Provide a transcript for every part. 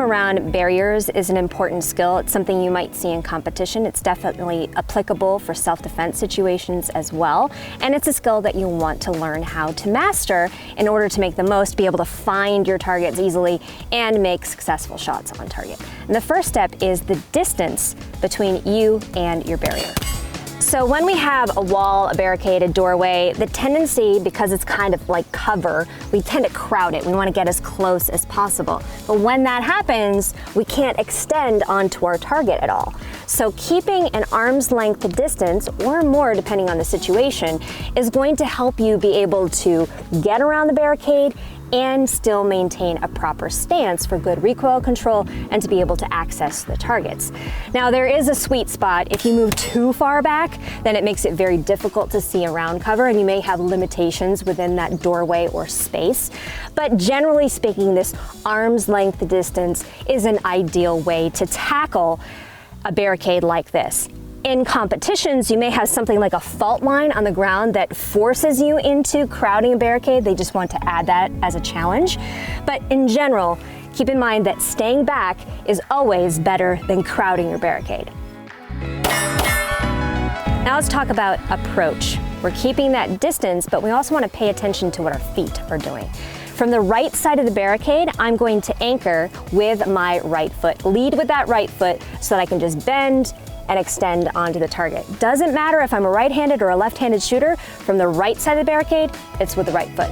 around barriers is an important skill. It's something you might see in competition. It's definitely applicable for self-defense situations as well. And it's a skill that you want to learn how to master in order to make the most, be able to find your targets easily and make successful shots on target. And the first step is the distance between you and your barrier. So when we have a wall, a barricade, a doorway, the tendency, because it's kind of like cover, we tend to crowd it. We want to get as close as possible. But when that happens, we can't extend onto our target at all. So keeping an arm's length distance, or more depending on the situation, is going to help you be able to get around the barricade and still maintain a proper stance for good recoil control and to be able to access the targets. Now, there is a sweet spot. If you move too far back, then it makes it very difficult to see around cover, and you may have limitations within that doorway or space. But generally speaking, this arm's length distance is an ideal way to tackle a barricade like this. In competitions, you may have something like a fault line on the ground that forces you into crowding a barricade. They just want to add that as a challenge. But in general, keep in mind that staying back is always better than crowding your barricade. Now let's talk about approach. We're keeping that distance, but we also want to pay attention to what our feet are doing. From the right side of the barricade, I'm going to anchor with my right foot. Lead with that right foot so that I can just bend and extend onto the target. Doesn't matter if I'm a right-handed or a left-handed shooter, from the right side of the barricade, it's with the right foot.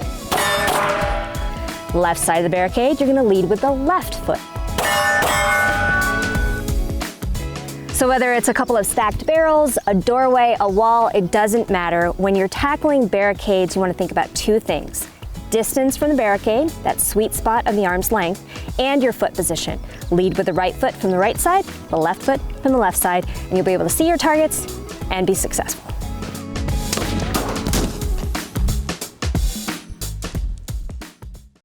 Left side of the barricade, you're gonna lead with the left foot. So whether it's a couple of stacked barrels, a doorway, a wall, it doesn't matter. When you're tackling barricades, you wanna think about two things: distance from the barricade, that sweet spot of the arm's length, and your foot position. Lead with the right foot from the right side, the left foot from the left side, and you'll be able to see your targets and be successful.